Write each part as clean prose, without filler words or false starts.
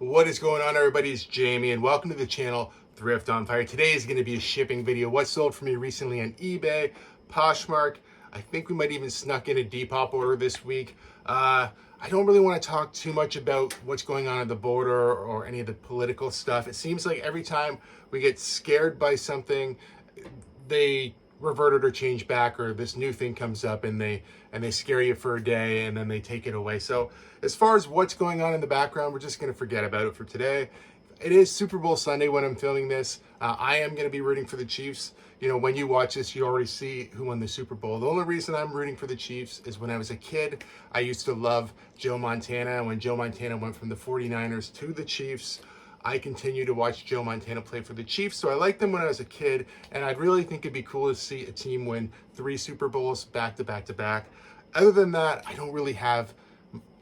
What is going on, everybody? It's Jamie and welcome to the channel Thrift-Onfire. Today is going to be a shipping video. What sold for me recently on eBay, Poshmark. I think we might even snuck in a Depop order this week. I don't really want to talk too much about what's going on at the border or any of the political stuff. It seems like every time we get scared by something, they revert it or change back, or this new thing comes up and they scare you for a day and then they take it away. So as far as what's going on in the background, we're just going to forget about it for today. It is Super Bowl Sunday when I'm filming this. I am going to be rooting for the Chiefs. You know, when you watch this, you already see who won the Super Bowl. The only reason I'm rooting for the Chiefs is when I was a kid, I used to love Joe Montana. When Joe Montana went from the 49ers to the Chiefs, I continue to watch Joe Montana play for the Chiefs. So I liked them when I was a kid, and I'd really think it'd be cool to see a team win 3 Super Bowls back to back to back. Other than that, I don't really have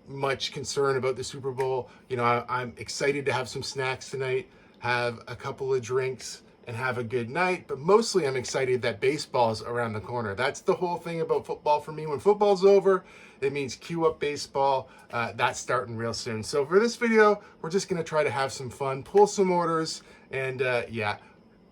much concern about the Super Bowl. You know, I'm excited to have some snacks tonight, have a couple of drinks, and have a good night. But mostly I'm excited that baseball's around the corner. That's the whole thing about football for me. When football's over, it means cue up baseball. That's starting real soon. So for this video, we're just gonna try to have some fun, pull some orders, and yeah,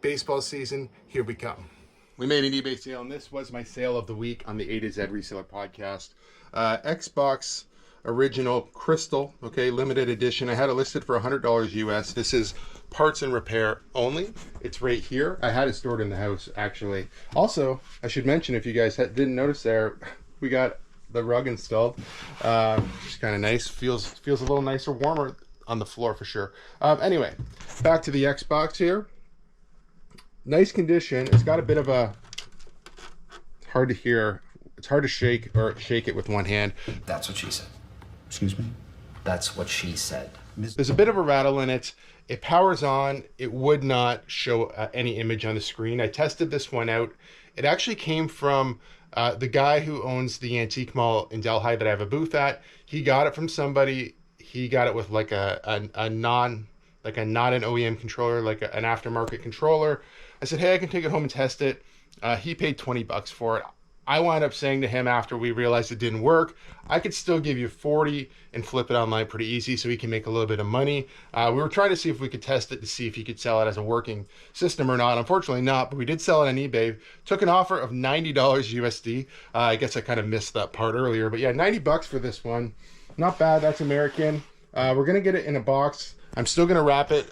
baseball season, here we come. We made an eBay sale, and this was my sale of the week on the Eh-To-Zed Reseller podcast. Xbox original crystal, okay, limited edition. I had it listed for $100 US. This is parts and repair only. It's right here. I had it stored in the house, actually. Also, I should mention, if you guys didn't notice there, we got the rug installed. It's kind of nice. Feels a little nicer, warmer on the floor for sure. Anyway, back to the Xbox here. Nice condition. It's got a bit of a, it's hard to hear. It's hard to shake it with one hand. That's what she said. Excuse me? That's what she said. There's a bit of a rattle in it. It powers on. It would not show any image on the screen. I tested this one out. It actually came from the guy who owns the antique mall in Delhi that I have a booth at. He got it from somebody. He got it with like not an OEM controller, like an aftermarket controller. I said, hey, I can take it home and test it. He paid $20 for it. I wound up saying to him after we realized it didn't work, I could still give you 40 and flip it online pretty easy so he can make a little bit of money. We were trying to see if we could test it to see if he could sell it as a working system or not. Unfortunately not, but we did sell it on eBay. Took an offer of $90 USD. I guess I kind of missed that part earlier, but yeah, $90 for this one. Not bad, that's American. We're gonna get it in a box. I'm still gonna wrap it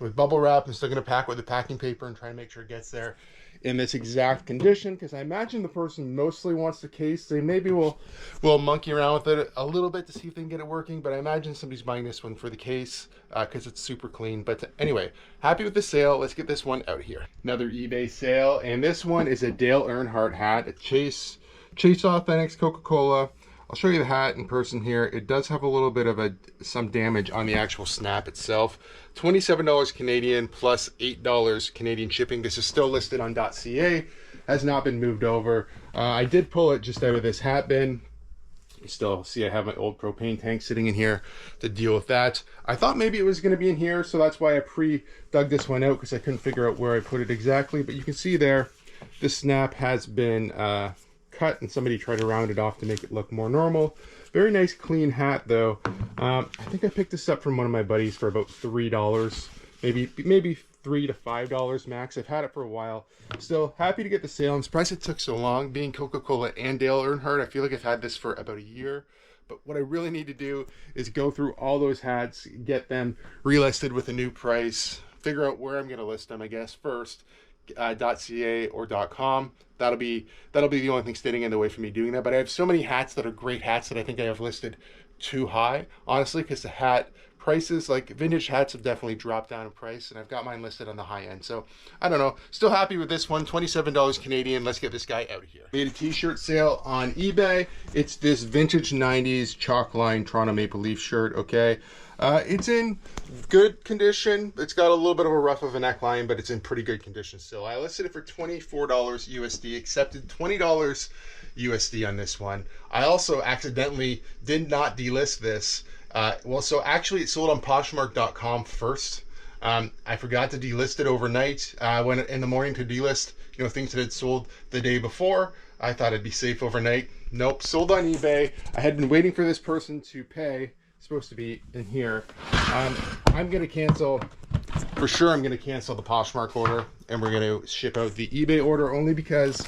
with bubble wrap. I'm still gonna pack with the packing paper and try to make sure it gets there in this exact condition, because I imagine the person mostly wants the case. They maybe will monkey around with it a little bit to see if they can get it working, but I imagine somebody's buying this one for the case because it's super clean. But anyway, happy with the sale. Let's get this one out of here. Another eBay sale, and this one is a Dale Earnhardt hat, a Chase Authentics Coca-Cola. I'll show you the hat in person here. It does have a little bit of some damage on the actual snap itself. $27 Canadian plus $8 Canadian shipping. This is still listed on .ca, has not been moved over. I did pull it just out of this hat bin. You still see I have my old propane tank sitting in here to deal with that. I thought maybe it was going to be in here, so that's why I pre-dug this one out, because I couldn't figure out where I put it exactly. But you can see there, this snap has been cut and somebody tried to round it off to make it look more normal. Very nice clean hat though. I think I picked this up from one of my buddies for about $3, maybe $3 to $5 max. I've had it for a while. Still happy to get the sale. I'm surprised it took so long. Being Coca-Cola and Dale Earnhardt, I feel like I've had this for about a year. But what I really need to do is go through all those hats, get them relisted with a new price, figure out where I'm going to list them, I guess, first. .ca or .com. That'll be the only thing standing in the way for me doing that. But I have so many hats that are great hats that I think I have listed too high, honestly, because the hat prices, like vintage hats, have definitely dropped down in price, and I've got mine listed on the high end. So I don't know, still happy with this one. $27 Canadian. Let's get this guy out of here. Made a t-shirt sale on eBay. It's this vintage 90s chalk line Toronto Maple Leaf shirt. Okay, it's in good condition. It's got a little bit of a rough of a neckline, but it's in pretty good condition still. I listed it for $24 USD, accepted $20 USD on this one. I also accidentally did not delist this. Well, so actually it sold on Poshmark.com first. I forgot to delist it overnight. Went in the morning to delist, you know, things that had sold the day before. I thought it'd be safe overnight. Nope, sold on eBay. I had been waiting for this person to pay supposed to be in here. I'm gonna cancel, for sure I'm gonna cancel the Poshmark order, and we're gonna ship out the eBay order, only because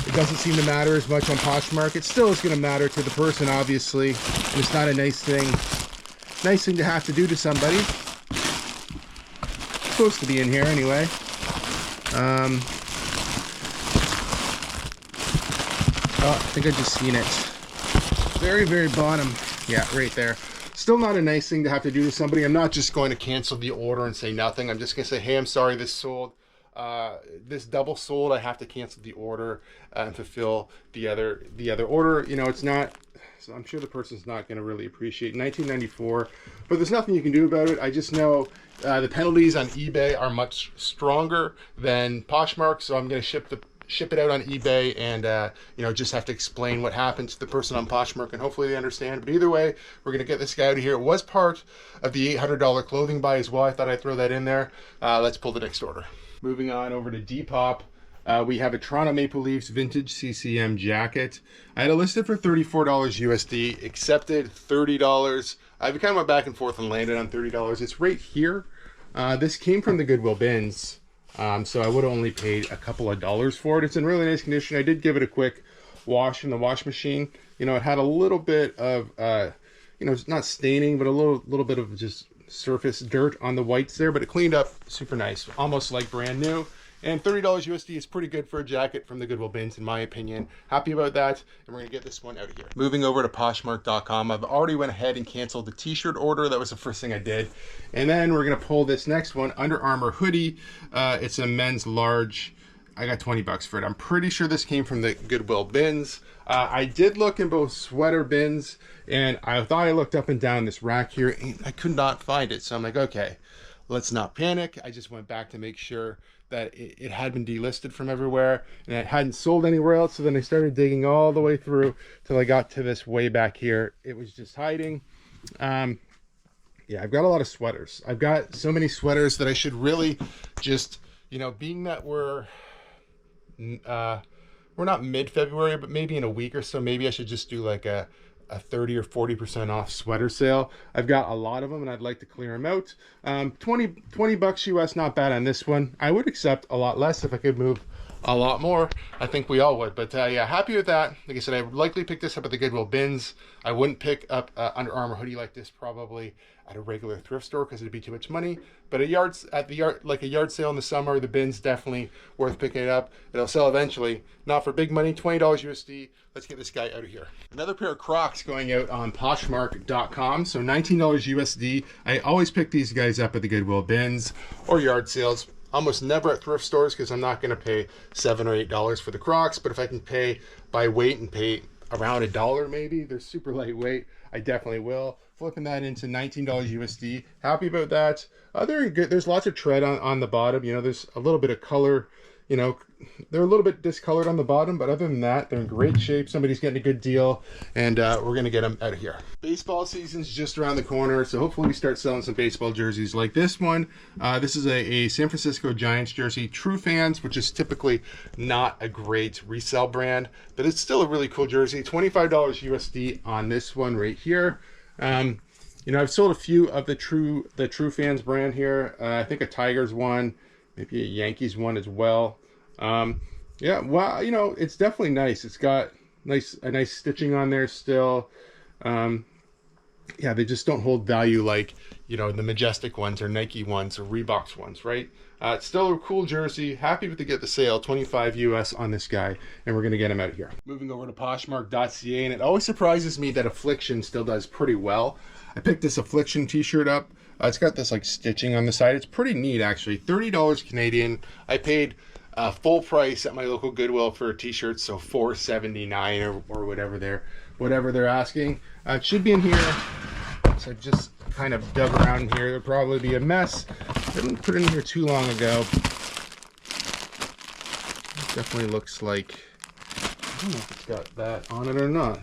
it doesn't seem to matter as much on Poshmark. It still is gonna matter to the person, obviously, and it's not a nice thing to have to do to somebody. It's supposed to be in here anyway. Oh, I think I just seen it. Very, very bottom. Yeah, right there. Still not a nice thing to have to do to somebody. I'm not just going to cancel the order and say nothing. I'm just going to say, hey, I'm sorry, this sold. This double sold. I have to cancel the order and fulfill the other order. You know, it's not. So I'm sure the person's not going to really appreciate $19.94, but there's nothing you can do about it. I just know the penalties on eBay are much stronger than Poshmark, so I'm going to ship it out on eBay, and you know, just have to explain what happened to the person on Poshmark, and hopefully they understand. But either way, we're going to get this guy out of here. It was part of the $800 clothing buy as well. I thought I'd throw that in there. Let's pull the next order. Moving on over to Depop. We have a Toronto Maple Leafs vintage CCM jacket. I had it listed for $34 USD, accepted $30. I kind of went back and forth and landed on $30. It's right here. This came from the Goodwill bins, so I would have only paid a couple of dollars for it. It's in really nice condition. I did give it a quick wash in the wash machine. You know, it had a little bit of, you know, it's not staining, but a little bit of just surface dirt on the whites there, but it cleaned up super nice, almost like brand new. And $30 USD is pretty good for a jacket from the Goodwill bins, in my opinion. Happy about that, and we're gonna get this one out of here. Moving over to Poshmark.com, I've already went ahead and canceled the t-shirt order. That was the first thing I did. And then we're gonna pull this next one, Under Armour hoodie. It's a men's large. I got 20 bucks for it. I'm pretty sure this came from the Goodwill bins. I did look in both sweater bins, and I thought I looked up and down this rack here, and I could not find it. So I'm like, okay, let's not panic. I just went back to make sure that it had been delisted from everywhere and it hadn't sold anywhere else. So then I started digging all the way through till I got to this way back here. It was just hiding. Yeah, I've got a lot of sweaters. I've got so many sweaters that I should really just, you know, being that we're not mid-February, but maybe in a week or so, maybe I should just do like a 30 or 40% off sweater sale. I've got a lot of them and I'd like to clear them out. 20 bucks US, not bad on this one. I would accept a lot less if I could move a lot more. I think we all would, but yeah, happy with that. Like I said, I would likely pick this up at the Goodwill bins. I wouldn't pick up Under Armour hoodie like this probably at a regular thrift store because it'd be too much money. But like a yard sale in the summer, the bins definitely worth picking it up. It'll sell eventually, not for big money. $20 USD. Let's get this guy out of here. Another pair of Crocs going out on Poshmark.com. So $19 USD. I always pick these guys up at the Goodwill bins or yard sales. Almost never at thrift stores because I'm not going to pay $7 or $8 for the Crocs. But if I can pay by weight and pay around $1 maybe, they're super lightweight, I definitely will. Flipping that into $19 USD. Happy about that. They're good. There's lots of tread on the bottom. You know, there's a little bit of color. You know, they're a little bit discolored on the bottom, but other than that, they're in great shape. Somebody's getting a good deal, and we're going to get them out of here. Baseball season's just around the corner, so hopefully we start selling some baseball jerseys like this one. This is a San Francisco Giants jersey, True Fans, which is typically not a great resale brand, but it's still a really cool jersey. $25 USD on this one right here. You know, I've sold a few of the True Fans brand here. I think a Tigers one, maybe a Yankees one as well. Yeah, well, you know, it's definitely nice. It's got a nice stitching on there still. Yeah, they just don't hold value like, you know, the Majestic ones or Nike ones or Reebok ones, right? It's still a cool jersey. Happy to get the sale, 25 US on this guy, and we're going to get him out of here. Moving over to Poshmark.ca, and it always surprises me that Affliction still does pretty well. I picked this Affliction t-shirt up. It's got this like stitching on the side. It's pretty neat, actually. $30 Canadian. I paid full price at my local Goodwill for a t-shirt, so $4.79 or whatever they're asking. It should be in here. So I just kind of dug around here. There'll probably be a mess. I didn't put it in here too long ago. It definitely looks like, I don't know if it's got that on it or not.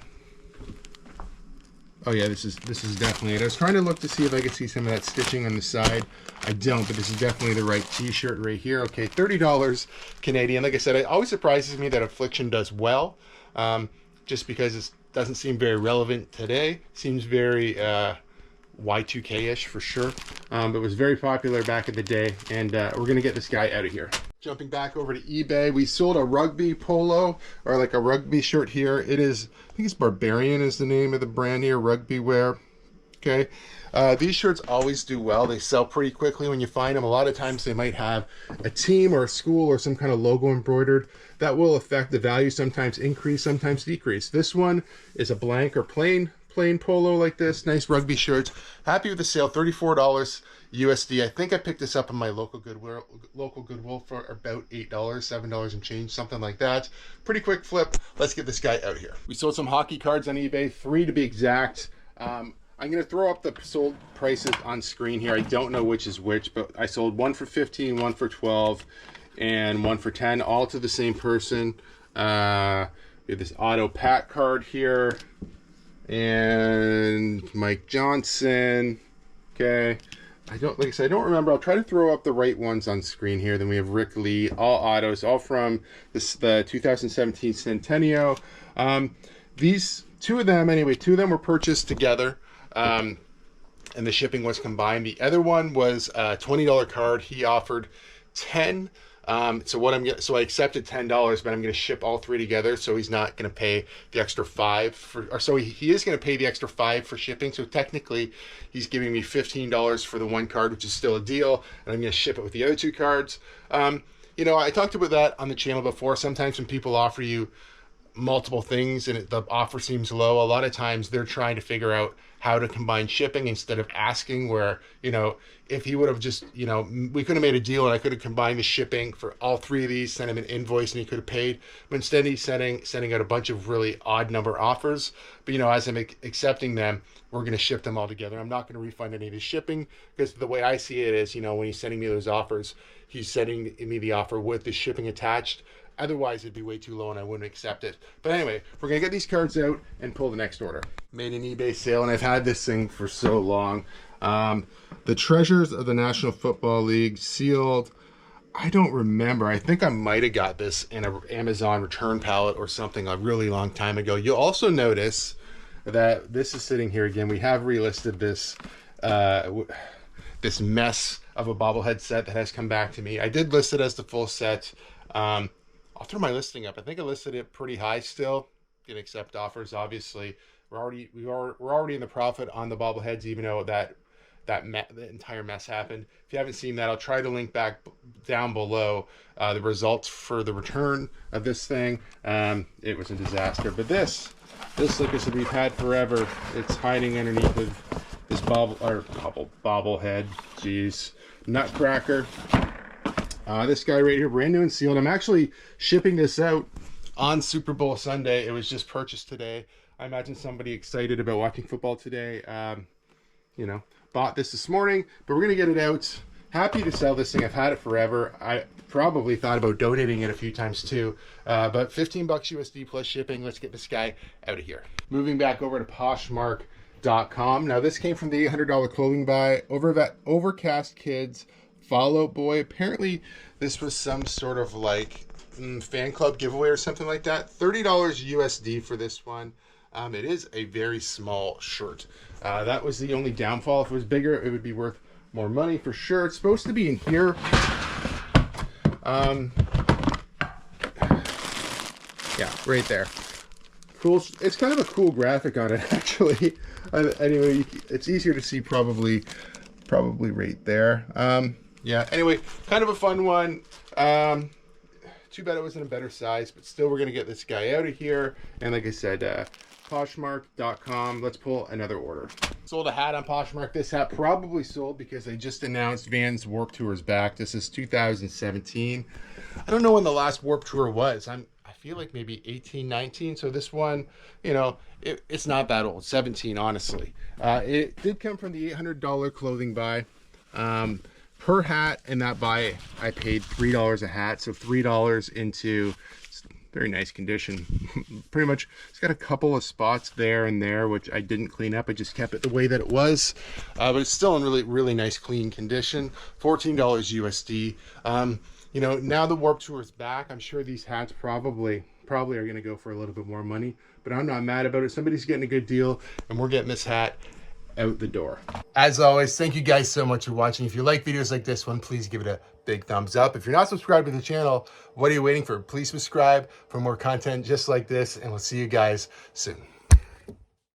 Oh yeah, this is definitely it. I was trying to look to see if I could see some of that stitching on the side. I don't, but this is definitely the right t-shirt right here. Okay, $30 Canadian. Like I said, it always surprises me that Affliction does well, just because it's doesn't seem very relevant today. Seems very Y2K-ish for sure. But was very popular back in the day, and we're gonna get this guy out of here. Jumping back over to eBay, we sold a Rugby polo, or like a Rugby shirt here. It is, I think it's Barbarian is the name of the brand here, Rugby wear. Okay, these shirts always do well. They sell pretty quickly when you find them. A lot of times they might have a team or a school or some kind of logo embroidered. That will affect the value, sometimes increase, sometimes decrease. This one is a blank or plain polo like this. Nice Rugby shirts. Happy with the sale, $34 USD. I think I picked this up in my local Goodwill for about $8, $7 and change, something like that. Pretty quick flip. Let's get this guy out of here. We sold some hockey cards on eBay, 3 to be exact. I'm going to throw up the sold prices on screen here. I don't know which is which, but I sold one for 15, one for 12, and one for 10, all to the same person. We have this auto pack card here, and Mike Johnson. Okay. Like I said, I don't remember. I'll try to throw up the right ones on screen here. Then we have Rick Lee, all autos, all from the 2017 Centennial. These two of them were purchased together. And the shipping was combined. The other one was a $20 card. He offered 10. So I accepted $10, but I'm going to ship all 3 together. So he's not going to pay the extra 5 he is going to pay the extra 5 for shipping. So technically he's giving me $15 for the one card, which is still a deal. And I'm going to ship it with the other 2 cards. I talked about that on the channel before. Sometimes when people offer you multiple things and the offer seems low, a lot of times they're trying to figure out how to combine shipping instead of asking, where, if he would have just, we could have made a deal and I could have combined the shipping for all 3 of these, sent him an invoice and he could have paid. But instead he's sending out a bunch of really odd number offers. But, as I'm accepting them, we're going to ship them all together. I'm not going to refund any of the shipping, because the way I see it is, when he's sending me those offers, he's sending me the offer with the shipping attached. Otherwise, it'd be way too low and I wouldn't accept it. But anyway, we're going to get these cards out and pull the next order. Made an eBay sale, and I've had this thing for so long. The Treasures of the National Football League, sealed. I don't remember. I think I might have got this in an Amazon return pallet or something a really long time ago. You'll also notice that this is sitting here again. We have relisted this, this mess of a bobblehead set that has come back to me. I did list it as the full set. I'll throw my listing up. I think I listed it pretty high still. Didn't accept offers, obviously. We're already in the profit on the bobbleheads, even though the entire mess happened. If you haven't seen that, I'll try to link back down below the results for the return of this thing. It was a disaster. But this, like I said, we've had forever. It's hiding underneath of this bobblehead. Jeez. Nutcracker. This guy right here, brand new and sealed. I'm actually shipping this out on Super Bowl Sunday. It was just purchased today. I imagine somebody excited about watching football today, bought this morning, but we're going to get it out. Happy to sell this thing. I've had it forever. I probably thought about donating it a few times too, but $15 USD plus shipping. Let's get this guy out of here. Moving back over to Poshmark.com. Now this came from the $800 clothing buy over at Overcast Kids Fall Out Boy. Apparently this was some sort of like fan club giveaway or something like that. $30 USD for this one. It is a very small shirt. That was the only downfall. If it was bigger, it would be worth more money for sure. It's supposed to be in here. Yeah, right there. Cool. It's kind of a cool graphic on it, actually. Anyway, it's easier to see probably right there. Yeah, anyway, kind of a fun one. Too bad it wasn't a better size, but still we're going to get this guy out of here. And like I said, Poshmark.com. Let's pull another order. Sold a hat on Poshmark. This hat probably sold because they just announced Vans Warped Tour is back. This is 2017. I don't know when the last Warped Tour was. I feel like maybe 18, 19. So this one, it's not that old. 17, honestly. It did come from the $800 clothing buy. Per hat in that buy, I paid $3 a hat. So $3 into very nice condition. Pretty much, it's got a couple of spots there and there, which I didn't clean up. I just kept it the way that it was. But it's still in really, really nice, clean condition. $14 USD. Now the Warped Tour is back. I'm sure these hats probably probably are going to go for a little bit more money, but I'm not mad about it. Somebody's getting a good deal, and we're getting this hat out the door. As always, thank you guys so much for watching. If you like videos like this one, please give it a big thumbs up. If you're not subscribed to the channel, what are you waiting for? Please subscribe for more content just like this, and we'll see you guys soon.